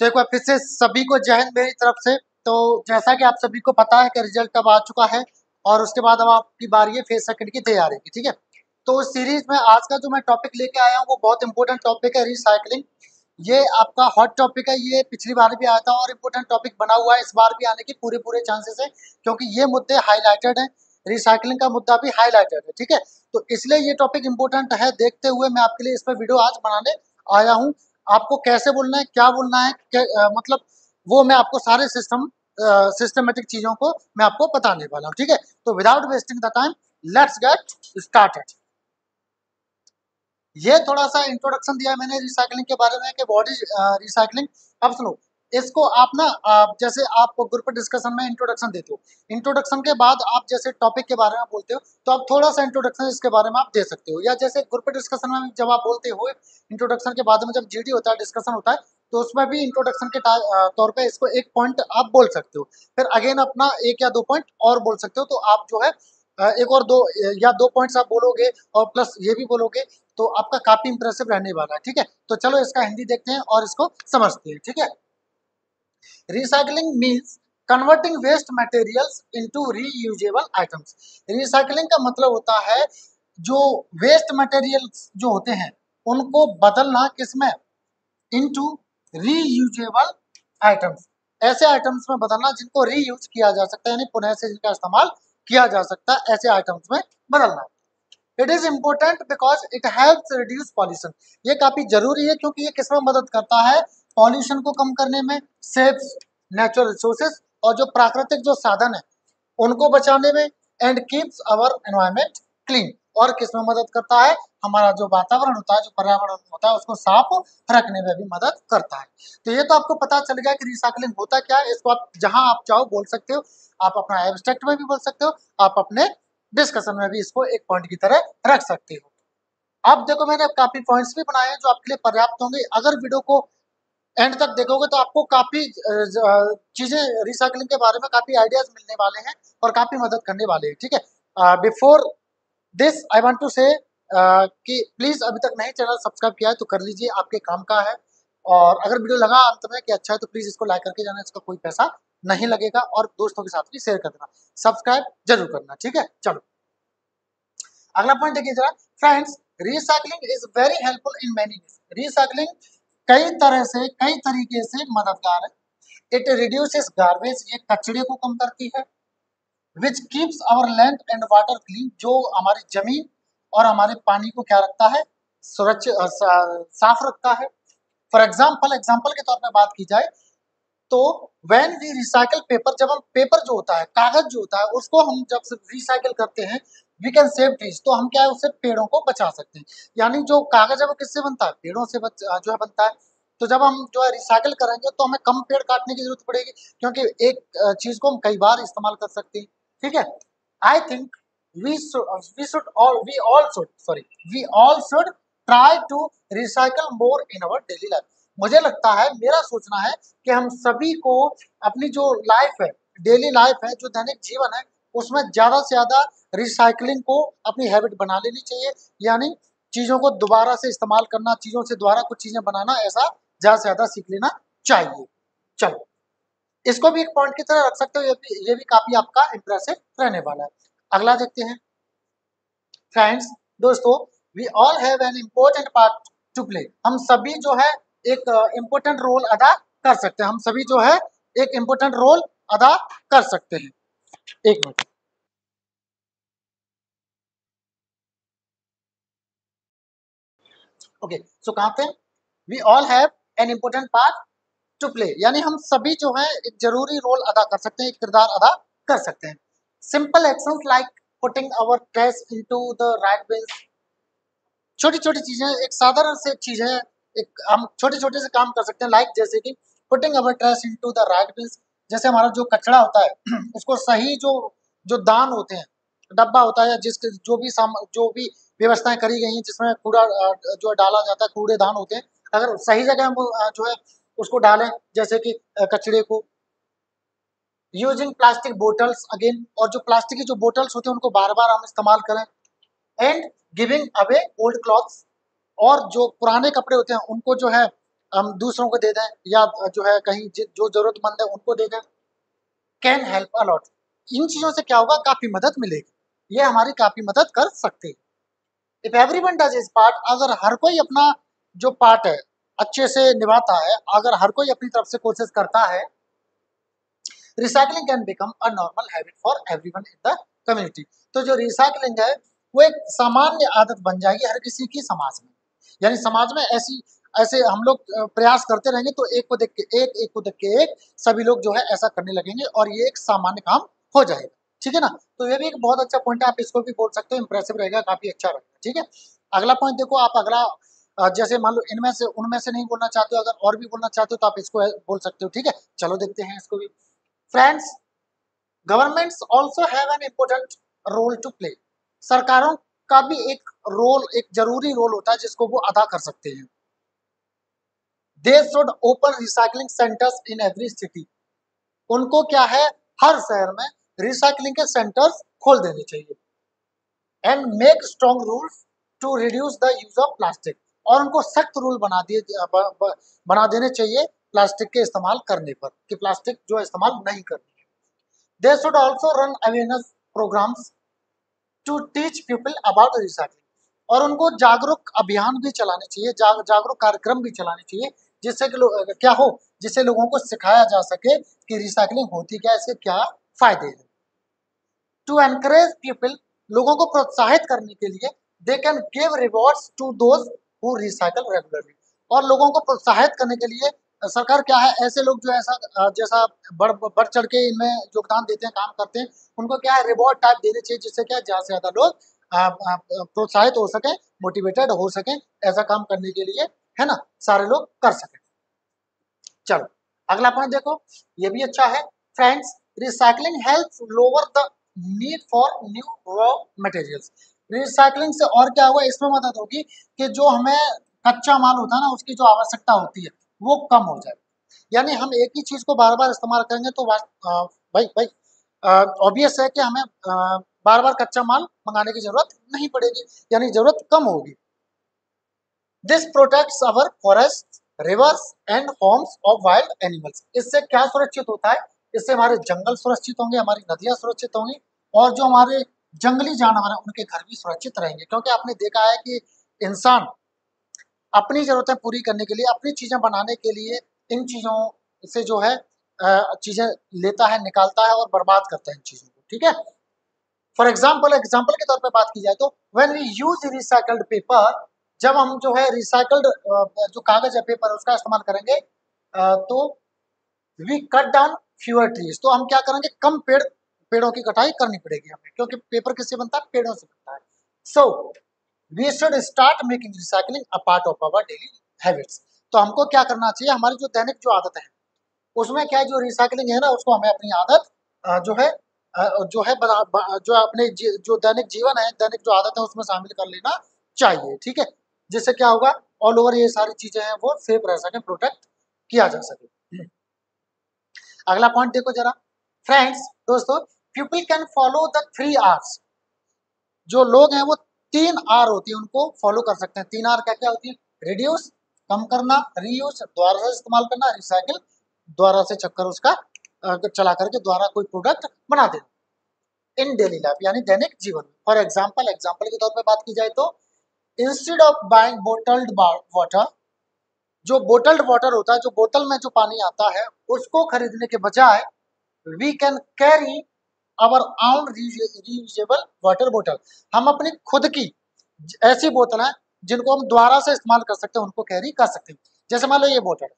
तो एक बार फिर से सभी को जय हिंद मेरी तरफ से। तो जैसा कि आप सभी को पता है कि रिजल्ट अब आ चुका है और उसके बाद अब आपकी बारी है फेज सेकंड की तैयारी की, ठीक है। तो इस सीरीज में आज का जो मैं टॉपिक लेके आया हूँ वो बहुत इंपॉर्टेंट टॉपिक है, रिसाइकलिंग। ये आपका हॉट टॉपिक है, ये पिछली बार भी आया था और इम्पोर्टेंट टॉपिक बना हुआ है, इस बार भी आने की पूरे पूरे चांसेस है क्योंकि ये मुद्दे हाईलाइटेड हैं। रिसाइकलिंग का मुद्दा भी हाईलाइटेड है, ठीक है। तो इसलिए ये टॉपिक इंपॉर्टेंट है, देखते हुए मैं आपके लिए इस पर वीडियो आज बनाने आया हूँ। आपको कैसे बोलना है, क्या बोलना है, मतलब वो मैं आपको सारे सिस्टमेटिक चीजों को मैं आपको बताने वाला हूँ, ठीक है। तो without wasting the time let's get started. ये थोड़ा सा इंट्रोडक्शन दिया है मैंने रिसाइकलिंग के बारे में कि व्हाट इज रिसाइकलिंग। अब सुनो, इसको आप ना जैसे आप ग्रुप डिस्कशन में इंट्रोडक्शन देते हो, इंट्रोडक्शन के बाद आप जैसे टॉपिक के बारे में बोलते हो तो आप थोड़ा सा इंट्रोडक्शन इसके बारे में आप दे सकते हो, या जैसे ग्रुप डिस्कशन में जब आप बोलते हो इंट्रोडक्शन के बाद में जब जीडी होता है, डिस्कशन होता है, तो उसमें भी इंट्रोडक्शन के तौर पे इसको एक पॉइंट आप बोल सकते हो, फिर अगेन अपना एक या दो पॉइंट और बोल सकते हो। तो आप जो है एक और दो या दो पॉइंट्स आप बोलोगे और प्लस ये भी बोलोगे तो आपका काफी इंप्रेसिव रहने वाला है, ठीक है। तो चलो इसका हिंदी देखते हैं और इसको समझते हैं, ठीक है। Recycling means converting waste materials into reusable items. Recycling का मतलब होता है जो वेस्ट मटेरियल्स जो होते हैं उनको बदलना किसमें, इनटू रीयूजेबल आइटम्स। ऐसे आइटम्स में बदलना जिनको रीयूज किया जा सकता है, यानी पुनः से जिनका इस्तेमाल किया जा सकता है, ऐसे आइटम्स में बदलना। It is important because it helps reduce pollution. ये काफी जरूरी है क्योंकि ये किसमें मदद करता है, पॉल्यूशन को कम करने में, सेव्स नेचुरल रिसोर्सेज और जो प्राकृतिक जो साधन है उनको बचाने में, and keeps our environment clean. और किसमें मदद करता है, हमारा जो वातावरण होता है, जो पर्यावरण होता है उसको साफ रखने में भी मदद करता है। तो ये तो आपको पता चल गया कि रिसाइकलिंग होता क्या है, इसको आप जहां आप चाहो बोल सकते हो, आप अपना एब्स्ट्रैक्ट में भी बोल सकते हो, आप अपने डिस्कशन में भी इसको एक पॉइंट की तरह रख सकते हो। अब देखो मैंने काफी पॉइंट्स भी बनाए हैं जो आपके लिए पर्याप्त होंगे। अगर वीडियो को एंड तक देखोगे तो आपको काफी चीजें रिसाइकलिंग के बारे में काफी आइडियाज मिलने वाले हैं और काफी मदद करने वाले हैं, ठीक है। Before this I want to say कि प्लीज अभी तक नहीं चैनल सब्सक्राइब किया है तो कर लीजिए, आपके काम का है। और अगर वीडियो लगा अंत में कि अच्छा है तो प्लीज इसको लाइक करके जाना, इसका कोई पैसा नहीं लगेगा, और दोस्तों के साथ भी शेयर कर देना, सब्सक्राइब जरूर करना, ठीक है। चलो अगला पॉइंट देखिए जरा friends, recycling is very helpful in many ways. Recycling कई तरह से, कई तरीके से मददगार है। इट रिड्यूसेस गार्बेज, ये कचरे को कम करती है। Which keeps our land and water clean, जो हमारी जमीन और हमारे पानी को क्या रखता है, सुरक्षित साफ रखता है। फॉर एग्जाम्पल, एग्जाम्पल के तौर पर बात की जाए तो व्हेन वी रिसाइकल पेपर, जब हम पेपर जो होता है, कागज जो होता है, उसको हम जब रिसाइकल करते हैं, वी कैन सेव ट्रीज, तो हम क्या है उससे पेड़ों को बचा सकते हैं। यानी जो कागज है वो किससे बनता है, पेड़ों से जो है बनता है। तो जब हम जो है रिसाइकल करेंगे तो हमें कम पेड़ काटने की जरूरत पड़ेगी क्योंकि एक चीज को हम कई बार इस्तेमाल कर सकते हैं, ठीक है। I think we all should try to recycle more in our daily life. मुझे लगता है, मेरा सोचना है कि हम सभी को अपनी जो लाइफ है, डेली लाइफ है, जो दैनिक जीवन है, उसमें ज्यादा से ज्यादा रिसाइकलिंग को अपनी हैबिट बना लेनी चाहिए। यानी चीजों को दोबारा से इस्तेमाल करना, चीजों से दोबारा कुछ चीजें बनाना, ऐसा ज्यादा से ज्यादा सीख लेना चाहिए। चलो इसको भी एक पॉइंट की तरह रख सकते हो, ये भी काफी आपका इंप्रेसिव रहने वाला है। अगला देखते हैं फ्रेंड्स, दोस्तों, we all have an important part to play. हम सभी जो है एक इम्पोर्टेंट रोल अदा कर सकते हैं, हम सभी जो है एक इम्पोर्टेंट रोल अदा कर सकते हैं। एक मिनट, ओके, सो कहाँ थे, we all have an important part to play, यानी हम सभी जो है एक जरूरी रोल अदा कर सकते हैं, एक किरदार अदा कर सकते हैं। Simple actions like putting our trash into the right bin, छोटी छोटी चीजें, एक साधारण से चीज है, एक हम छोटे छोटे से काम कर सकते हैं, लाइक जैसे कि putting our trash into the right bin. जैसे हमारा जो कचरा होता है उसको सही जो जो दान होते हैं, डब्बा होता है, जिसके जो भी व्यवस्थाएं करी गई हैं जिसमें कूड़ा जो है डाला जाता है, कूड़ेदान होते हैं, अगर सही जगह हम जो है उसको डालें, जैसे कि कचरे को, यूजिंग प्लास्टिक बोटल्स अगेन, और जो प्लास्टिक की जो बोटल्स होते हैं उनको बार बार हम इस्तेमाल करें, and giving away old clothes, और जो पुराने कपड़े होते हैं उनको जो है हम दूसरों को दे दें या जो है कहीं जो जरूरतमंद है उनको दे दें, कैन हेल्प अलॉट। इन चीजों से क्या होगा, काफी मदद मिलेगी, ये हमारी काफी मदद कर सकते हैं। If everyone does his part, अगर हर कोई अपना जो पार्ट है अच्छे से निभाता है, अगर हर कोई अपनी तरफ से कोशिश करता है, recycling can become a normal habit for everyone in the community. तो जो रिसाइकलिंग है वो एक सामान्य आदत बन जाएगी हर किसी की समाज में। यानी समाज में ऐसी ऐसे हम लोग प्रयास करते रहेंगे तो एक को देख के एक को देख के एक सभी लोग जो है ऐसा करने लगेंगे और ये एक सामान्य काम हो जाएगा। ठीक है ना, तो ये भी एक बहुत अच्छा पॉइंट है, आप इसको भी बोल सकते हो, इंप्रेसिव रहेगा, काफी अच्छा रहेगा। ठीक है, अगला पॉइंट देखो आप, अगला जैसे मान लो इनमें से उनमें से नहीं बोलना चाहते हो, अगर और भी बोलना चाहते हो तो आप इसको बोल सकते हो। ठीक है, चलो देखते हैं इसको भी। Friends, governments also have an important role to play. सरकारों का भी एक रोल, एक जरूरी रोल होता है जिसको वो अदा कर सकते हैं। They should open recycling centres in every city. उनको क्या है, हर शहर में रिसाइकलिंग के सेंटर्स खोल देने चाहिए। And make strong rules to reduce the use of plastic. और उनको सख्त रूल बना देने चाहिए प्लास्टिक के इस्तेमाल करने पर, कि प्लास्टिक जो है इस्तेमाल नहीं करनी है। They should also run awareness programmes to teach people about recycling. और उनको जागरूक अभियान भी चलाने चाहिए, जागरूक कार्यक्रम भी चलाने चाहिए, जिससे कि क्या हो, जिससे लोगों को सिखाया जा सके कि रिसाइकलिंग होती क्या है, इसके क्या फायदे हैं। टू एनकरेज पीपल, लोगों को प्रोत्साहित करने के लिए, they can give rewards to those who recycle regularly. और लोगों को प्रोत्साहित करने के लिए सरकार क्या है, ऐसे लोग जो ऐसा जैसा बढ़ चढ़ के इनमें योगदान देते हैं, काम करते हैं, उनको क्या है रिवॉर्ड टाइप देने चाहिए, जिससे क्या ज्यादा से ज्यादा लोग प्रोत्साहित हो सके, मोटिवेटेड हो सके ऐसा काम करने के लिए, है ना, सारे लोग कर सके। चलो अगला पॉइंट देखो, ये भी अच्छा है। Friends, recycling helps lower the need for new raw materials. Recycling से और क्या होगा, इसमें मदद होगी कि जो हमें कच्चा माल होता है ना, उसकी जो आवश्यकता होती है वो कम हो जाए। यानी हम एक ही चीज को बार बार इस्तेमाल करेंगे तो भाई भाई ऑब्वियस है कि हमें बार बार कच्चा माल मंगाने की जरूरत नहीं पड़ेगी, यानी जरूरत कम होगी। This protects our forest, reverse and Holmes of wild animals. इससे क्या सुरक्षित होता है, इससे हमारे जंगल सुरक्षित होंगे, हमारी नदियां सुरक्षित होंगी, और जो हमारे जंगली जानवर हैं उनके घर भी सुरक्षित रहेंगे। क्योंकि आपने देखा है कि इंसान अपनी जरूरतें पूरी करने के लिए, अपनी चीजें बनाने के लिए इन चीजों से जो है चीजें लेता है, निकालता है और बर्बाद करता है इन चीजों को। ठीक है, फॉर एग्जाम्पल के तौर पे बात की जाए तो when we use recycled paper, जब हम जो है रिसाइकल्ड जो कागज है, पेपर, उसका इस्तेमाल करेंगे तो we cut down fewer trees. तो हम क्या करेंगे, कम पेड़ों की कटाई करनी पड़ेगी हमें, क्योंकि पेपर किससे बनता है, पेड़ों से बनता है। So we should start making recycling a part of our daily habits. तो हमको क्या करना चाहिए, हमारी जो दैनिक जो आदत है उसमें क्या है, जो रिसाइकलिंग है ना, उसको हमें अपनी आदत जो है जो अपने जो दैनिक जीवन है, दैनिक जो आदत है उसमें शामिल कर लेना चाहिए। ठीक है, जिससे क्या होगा, ऑल ओवर ये सारी चीजें हैं वो सेफ रह सके, प्रोटेक्ट किया जा सके। अगला पॉइंट देखो जरा। फ्रेंड्स, दोस्तों, people can follow the 3 R's। जो लोग हैं वो 3 R होती है, उनको फॉलो कर सकते हैं। 3 R क्या क्या होती है, रिड्यूस कम करना, रीयूज दोबारा से इस्तेमाल करना, रिसाइकिल दोबारा से चक्कर उसका चला करके दोबारा कोई प्रोडक्ट बना देना इन डेली लाइफ, यानी दैनिक जीवन में। फॉर एग्जाम्पल के तौर पे बात की जाए तो इंस्टेड ऑफ बाइंग बोटल्ड वाटर, जो बोटल्ड वाटर होता है, जो बोतल में जो पानी आता है, उसको खरीदने के बजाय we can carry our own reusable water bottle. हम अपनी खुद की ऐसी बोतल है जिनको हम दोबारा से इस्तेमाल कर सकते हैं, उनको कैरी कर सकते हैं। जैसे मान लो ये बोतल,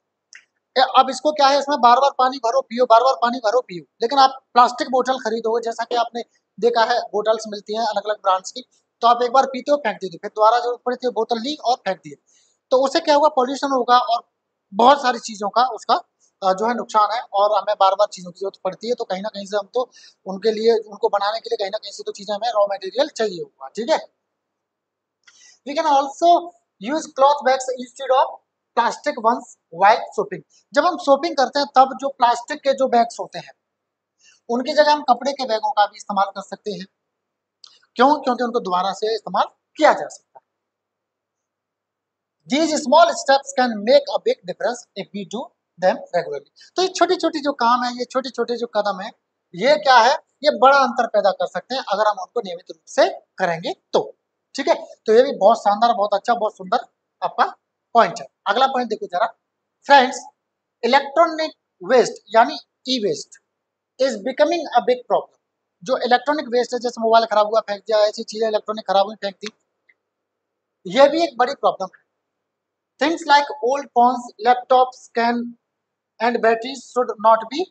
अब इसको क्या है, इसमें बार बार पानी भरो पियो, बार बार पानी भरो पियो। लेकिन आप प्लास्टिक बोतल खरीदोगे, जैसा कि आपने देखा है बोतल्स मिलती हैं अलग अलग ब्रांड्स की, तो आप एक बार पीते हो फेंक देते हो, फिर दोबारा जरूरत पड़ती है बोतल ली और फेंक दी। तो उससे क्या होगा, पॉल्यूशन होगा और बहुत सारी चीजों का उसका जो है नुकसान है, और हमें बार बार चीजों की जरूरत पड़ती है। तो कहीं ना कहीं से हम तो उनके लिए, उनको बनाने के लिए कहीं ना कहीं से तो चीजें हमें रॉ मटेरियल चाहिए होगा। ठीक है, we can also use cloth bags instead of plastic ones while shopping. जब हम सोपिंग करते हैं तब जो प्लास्टिक के जो बैग्स होते हैं उनकी जगह हम कपड़े के बैगों का भी इस्तेमाल कर सकते हैं। क्यों, क्योंकि उनको दोबारा से इस्तेमाल किया जा सकता है। These small steps can make a big difference if we do them regularly. तो ये छोटी छोटी जो काम है, ये छोटे छोटे जो कदम है, ये क्या है, ये बड़ा अंतर पैदा कर सकते हैं अगर हम उनको नियमित रूप से करेंगे तो। ठीक है, तो ये भी बहुत शानदार, बहुत अच्छा, बहुत सुंदर आपका पॉइंट है। अगला पॉइंट देखो जरा फ्रेंड्स, इलेक्ट्रॉनिक वेस्ट यानी E waste is becoming a big problem. जो इलेक्ट्रॉनिक वेस्ट है, जैसे मोबाइल खराब हुआ फेंक दिया, ऐसी चीजें इलेक्ट्रॉनिक खराब हुई फेंक दी, ये भी एक बड़ी प्रॉब्लम है। Things like old phones, laptops can and batteries should not be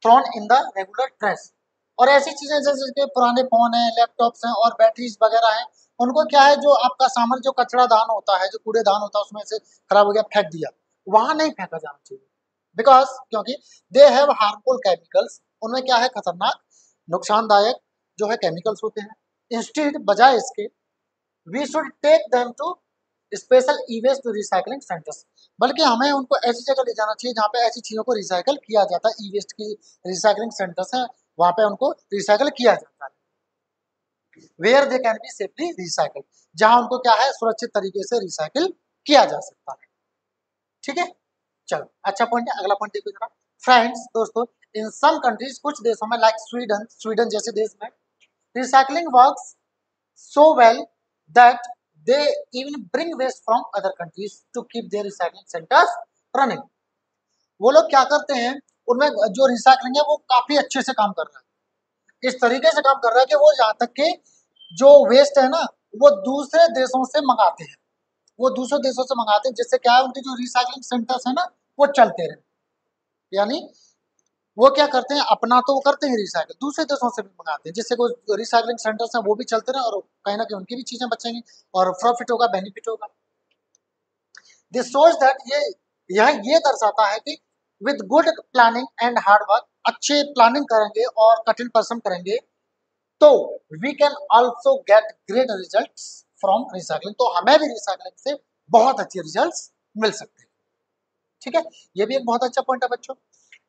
thrown in the regular trash. और ऐसी चीजें जैसे कि पुराने फोन हैं, लैपटॉप्स हैं और बैटरीज वगैरह हैं, उनको क्या है, जो आपका सामान, जो कचरा दान होता है, जो कूड़ेदान होता है, उसमें से खराब हो गया फेंक दिया, वहां नहीं फेंका जाना चाहिए। बिकॉज क्योंकि दे हैव हार्मफुल केमिकल्स, उनमें क्या है, खतरनाक नुकसानदायक जो है केमिकल्स होते हैं। इंस्टेड बजाय इसके we should take them to special e waste recycling centres, बल्कि हमें उनको ऐसी जगह ले जाना चाहिए जहाँ पे ऐसी चीजों को रिसाइकल किया जाता है। ई वेस्ट की रिसाइकलिंग सेंटर्स हैं, वहां पे उनको रिसाइकल किया जाता है। Where they can be safely recycle, जहां उनको क्या है, सुरक्षित तरीके से रिसाइकिल किया जा सकता है। ठीक है, चलो अच्छा पॉइंट है। अगला पॉइंट देखो जरा फ्रेंड्स, दोस्तों, इन सम कंट्रीज, कुछ देशों में, लाइक स्वीडन, स्वीडन जैसे देश में, recycling works so well that they even bring waste from other countries to keep their recycling centers running. वो लोग क्या करते हैं, उनमें जो रिसाइकलिंग है वो काफी अच्छे से काम कर रहा है, इस तरीके से काम कर रहा है कि वो यहाँ तक कि जो वेस्ट है ना, वो दूसरे देशों से मंगाते हैं, वो दूसरे देशों से मंगाते हैं, जिससे क्या है, उनके जो रिसाइकलिंग सेंटर्स है ना, वो चलते रहे। यानी वो क्या करते हैं, अपना तो वो करते हैं रिसाइकल, दूसरे देशों से भी मंगाते हैं, जिससे कोई रिसाइकलिंग सेंटर्स हैं वो भी चलते रहे और कहीं ना कहीं उनकी भी चीजें बचेंगी और प्रॉफिट होगा, बेनिफिट होगा। दिस शोज दैट, ये दर्शाता है कि with good planning and hard work, अच्छे प्लानिंग करेंगे और कठिन परिश्रम करेंगे तो we can also get great result from recycling, तो हमें भी रिसाइकलिंग से बहुत अच्छे रिजल्ट मिल सकते हैं। ठीक है, ये भी एक बहुत अच्छा पॉइंट है बच्चों।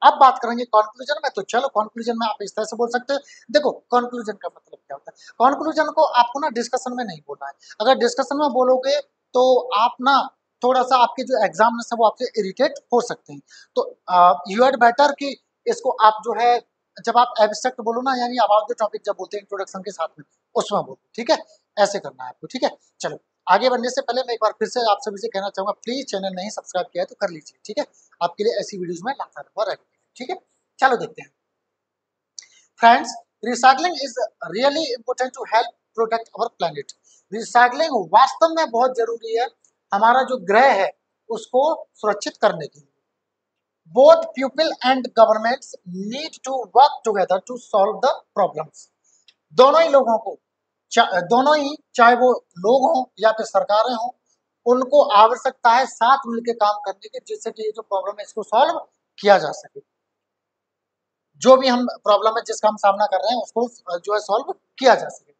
अब बात करेंगे कंक्लूजन में, तो चलो कंक्लूजन में आप इस तरह से बोल सकते हैं। देखो कंक्लूजन का मतलब क्या होता है, कंक्लूजन को आपको ना डिस्कशन में नहीं बोलना है। अगर डिस्कशन में बोलोगे तो आप ना थोड़ा सा आपके जो एग्जाम है वो आपसे इरिटेट हो सकते हैं। तो यू हैड बेटर कि इसको आप जो है, जब आप एब्स्ट्रैक्ट बोलो ना, यानी अबाउट द टॉपिक जब बोलते हैं इंट्रोडक्शन के साथ में, उसमें बोलो। ठीक है, ऐसे करना है आपको। ठीक है, चलो आगे बढ़ने से पहले मैं एक बार फिर से आप सभी से कहना चाहूंगा, प्लीज चैनल नहीं सब्सक्राइब किया है तो कर लीजिए। ठीक है, आपके लिए ऐसी वीडियोस में लाता रहूंगा। ठीक है, चलो देखते हैं friends, recycling is really important to help protect our planet. Recycling वास्तव में बहुत जरूरी है हमारा जो ग्रह है उसको सुरक्षित करने के लिए। Both people and governments need to work together to solve the problems. दोनों ही लोगों को, दोनों ही, चाहे वो लोग हों या फिर सरकारें हों, उनको आवश्यकता है साथ मिलकर काम करने की, जिससे कि ये जो प्रॉब्लम है इसको सॉल्व किया जा सके। जो भी हम प्रॉब्लम है जिसका हम सामना कर रहे हैं उसको जो है सॉल्व किया जा सके।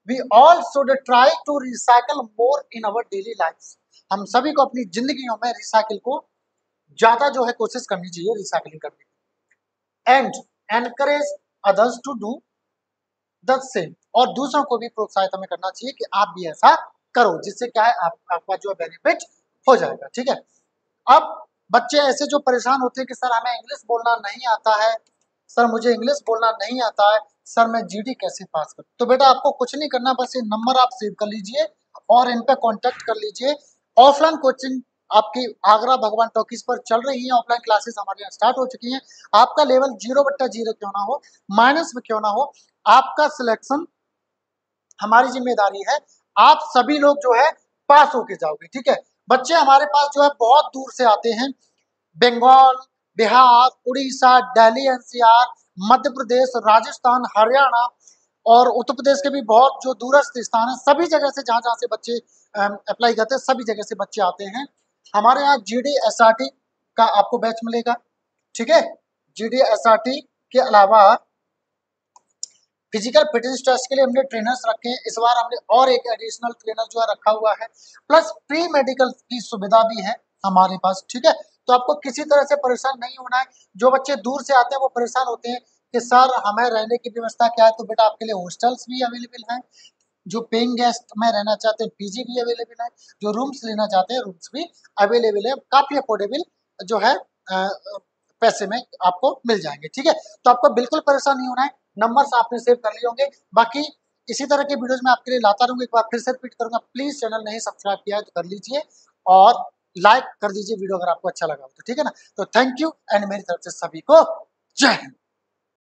We all should try to recycle more in our daily life. हम सभी को अपनी जिंदगियों में रिसाइकिल को ज्यादा जो है कोशिश करनी चाहिए, रिसाइकलिंग करने की। And encourage others to do the same, और दूसरों को भी प्रोत्साहित हमें करना चाहिए कि आप भी ऐसा करो, जिससे क्या है, आपका जो बेनिफिट हो जाएगा। ठीक है, अब बच्चे ऐसे जो परेशान होते हैं कि सर हमें इंग्लिश बोलना नहीं आता है, सर मुझे इंग्लिश बोलना नहीं आता है, सर मैं जीडी कैसे पास करूं। तो बेटा आपको कुछ नहीं करना, बस ये नंबर आप सेव कर लीजिए और इन पे कांटेक्ट कर लीजिए। ऑफलाइन कोचिंग आपकी आगरा भगवान टॉकीज पर चल रही है, ऑफलाइन क्लासेस हमारे यहाँ स्टार्ट हो चुकी हैं। आपका लेवल 0/0 क्यों ना हो, माइनस में क्यों ना हो, आपका सिलेक्शन हमारी जिम्मेदारी है। आप सभी लोग जो है पास होके जाओगे। ठीक है, बच्चे हमारे पास जो है बहुत दूर से आते हैं, बंगाल, बिहार, उड़ीसा, दिल्ली एनसीआर, मध्य प्रदेश, राजस्थान, हरियाणा और उत्तर प्रदेश के भी बहुत जो दूरस्थ स्थान है, सभी जगह से जहाँ जहाँ से बच्चे अप्लाई करते हैं, सभी जगह से बच्चे आते हैं। हमारे यहाँ जीडी एसआरटी का आपको बैच मिलेगा। ठीक है, जीडी एसआरटी के अलावा फिजिकल फिटनेस टेस्ट के लिए हमने ट्रेनर्स रखे हैं। इस बार हमने और एक एडिशनल ट्रेनर जो है रखा हुआ है, प्लस प्री मेडिकल की सुविधा भी है हमारे पास। ठीक है, तो आपको किसी तरह से परेशान नहीं होना है। जो बच्चे दूर से आते हैं वो परेशान होते हैं कि सर हमें रहने की व्यवस्था क्या है, तो बेटा आपके लिए हॉस्टल्स भी अवेलेबल हैं, जो पेइंग गेस्ट में रहना चाहते हैं पीजी भी अवेलेबल है, जो रूम्स लेना चाहते हैं रूम्स भी अवेलेबल है, काफी अफोर्डेबल जो है पैसे में आपको मिल जाएंगे। ठीक है, तो आपको बिल्कुल परेशान नहीं होना है, नंबर्स आपने सेव कर लिए होंगे। बाकी इसी तरह के वीडियोज मैं आपके लिए लाता रहूंगा। एक बार फिर से रिपीट करूंगा, प्लीज चैनल नहीं सब्सक्राइब किया है तो कर लीजिए और लाइक कर दीजिए वीडियो अगर आपको अच्छा लगा हो तो। ठीक है ना, तो थैंक यू एंड मेरी तरफ से सभी को जय हिंद।